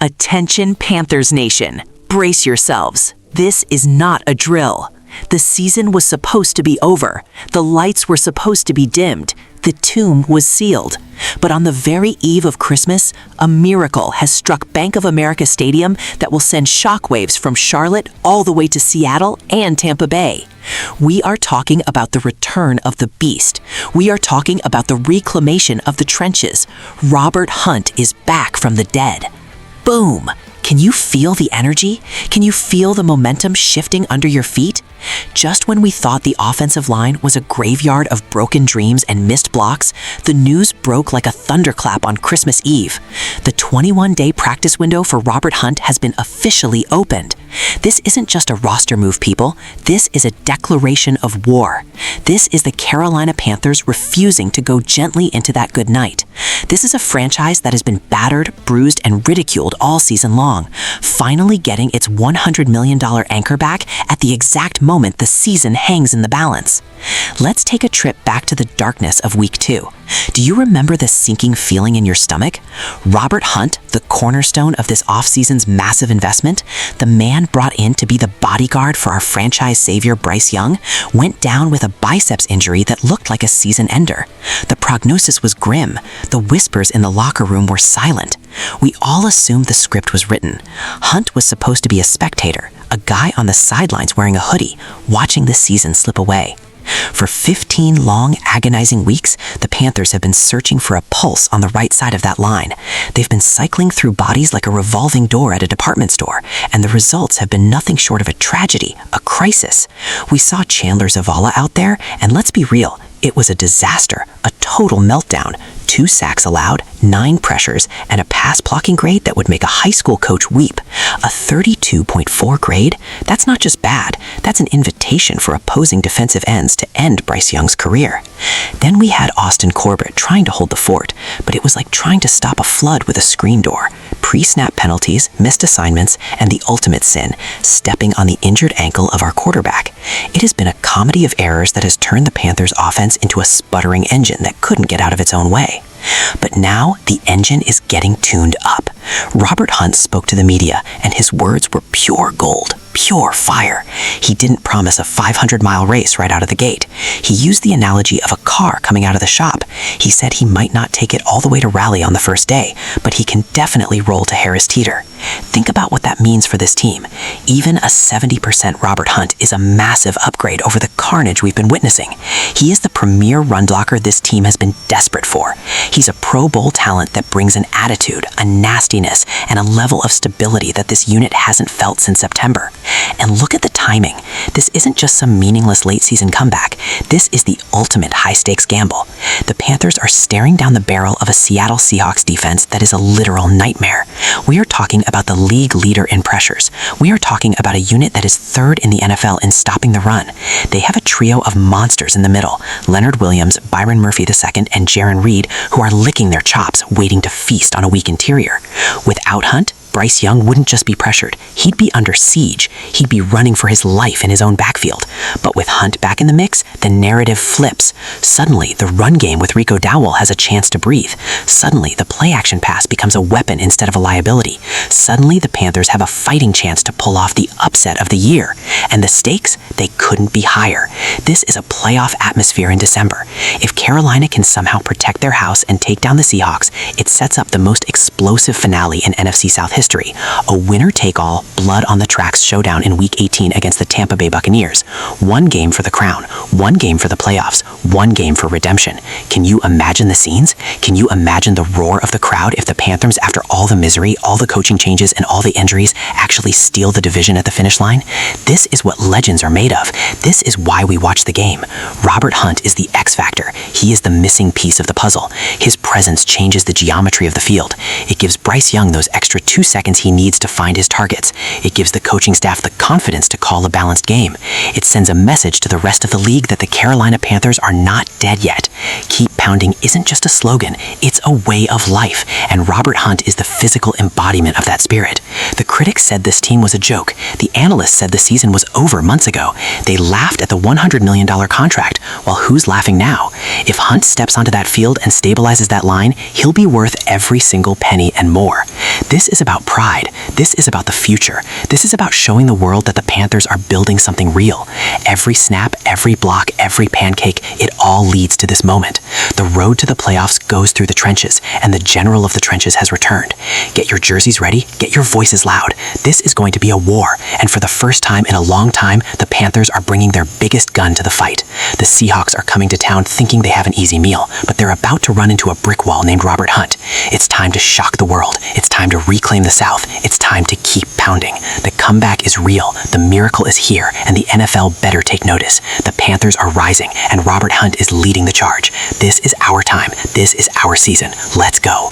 Attention Panthers Nation, brace yourselves. This is not a drill. The season was supposed to be over. The lights were supposed to be dimmed. The tomb was sealed. But on the very eve of Christmas, a miracle has struck Bank of America Stadium that will send shockwaves from Charlotte all the way to Seattle and Tampa Bay. We are talking about the return of the beast. We are talking about the reclamation of the trenches. Robert Hunt is back from the dead. Boom! Can you feel the energy? Can you feel the momentum shifting under your feet? Just when we thought the offensive line was a graveyard of broken dreams and missed blocks, the news broke like a thunderclap on Christmas Eve. The 21-day practice window for Robert Hunt has been officially opened. This isn't just a roster move, people. This is a declaration of war. This is the Carolina Panthers refusing to go gently into that good night. This is a franchise that has been battered, bruised, and ridiculed all season long, finally getting its $100 million anchor back at the exact moment the season hangs in the balance. Let's take a trip back to the darkness of Week 2. Do you remember the sinking feeling in your stomach? Robert Hunt, the cornerstone of this offseason's massive investment, the man brought in to be the bodyguard for our franchise savior Bryce Young, went down with a biceps injury that looked like a season ender. The prognosis was grim. The whispers in the locker room were silent. We all assumed the script was written. Hunt was supposed to be a spectator, a guy on the sidelines wearing a hoodie, watching the season slip away. For 15 long, agonizing weeks, the Panthers have been searching for a pulse on the right side of that line. They've been cycling through bodies like a revolving door at a department store, and the results have been nothing short of a tragedy, a crisis. We saw Chandler Zavala out there, and let's be real, it was a disaster, a total meltdown. 2 sacks allowed, 9 pressures, and a pass-blocking grade that would make a high school coach weep. A 32.4 grade? That's not just bad, that's an invitation for opposing defensive ends to end Bryce Young's career. Then we had Austin Corbett trying to hold the fort, but it was like trying to stop a flood with a screen door. Pre-snap penalties, missed assignments, and the ultimate sin, stepping on the injured ankle of our quarterback. It has been a comedy of errors that has turned the Panthers' offense into a sputtering engine that couldn't get out of its own way. But now the engine is getting tuned up. Robert Hunt spoke to the media, and his words were pure gold, pure fire. He didn't promise a 500-mile race right out of the gate. He used the analogy of a car coming out of the shop. He said he might not take it all the way to Raleigh on the first day, but he can definitely roll to Harris Teeter. Think about what that means for this team. Even a 70% Robert Hunt is a massive upgrade over the carnage we've been witnessing. He is the premier run blocker this team has been desperate for. He's a Pro Bowl talent that brings an attitude, a nastiness, and a level of stability that this unit hasn't felt since September. And look at the timing. This isn't just some meaningless late-season comeback. This is the ultimate high-stakes gamble. The Panthers are staring down the barrel of a Seattle Seahawks defense that is a literal nightmare. We are talking about the league leader in pressures. We are talking about a unit that is third in the NFL in stopping the run. They have a trio of monsters in the middle, Leonard Williams, Byron Murphy II, and Jaron Reed, who are licking their chops, waiting to feast on a weak interior. Without Hunt, Bryce Young wouldn't just be pressured, he'd be under siege. He'd be running for his life in his own backfield. But with Hunt back in the mix, the narrative flips. Suddenly, the run game with Rico Dowell has a chance to breathe. Suddenly, the play-action pass becomes a weapon instead of a liability. Suddenly, the Panthers have a fighting chance to pull off the upset of the year. And the stakes, they couldn't be higher. This is a playoff atmosphere in December. If Carolina can somehow protect their house and take down the Seahawks, it sets up the most explosive finale in NFC South history. A winner-take-all, blood-on-the-tracks showdown in Week 18 against the Tampa Bay Buccaneers. One game for the crown, one game for the playoffs, one game for redemption. Can you imagine the scenes? Can you imagine the roar of the crowd if the Panthers, after all the misery, all the coaching changes, and all the injuries, actually steal the division at the finish line? This is what legends are made of. This is why we watch the game. Robert Hunt is the X factor. He is the missing piece of the puzzle. His presence changes the geometry of the field. It gives Bryce Young those extra 2 seconds he needs to find his targets. It gives the coaching staff the confidence to call a balanced game. It sends a message to the rest of the league that the Carolina Panthers are not dead yet. Keep pounding isn't just a slogan, it's a way of life, and Robert Hunt is the physical embodiment of that spirit. The critics said this team was a joke. The analysts said the season was over months ago. They laughed at the $100 million contract. Well, who's laughing now? If Hunt steps onto that field and stabilizes that line, he'll be worth every single penny and more. This is about pride. This is about the future. This is about showing the world that the Panthers are building something real. Every snap, every block, every pancake, it all leads to this moment. The road to the playoffs goes through the trenches, and the general of the trenches has returned. Get your jerseys ready, get your voices loud. This is going to be a war, and for the first time in a long time, the Panthers are bringing their biggest gun to the fight. The Seahawks are coming to town thinking they have an easy meal, but they're about to run into a brick wall named Robert Hunt. It's time to shock the world. It's time to reclaim the South. It's time to keep pounding. The comeback is real. The miracle is here, and the NFL better take notice. The Panthers are rising, and Robert Hunt is leading the charge. This is our time. This is our season. Let's go.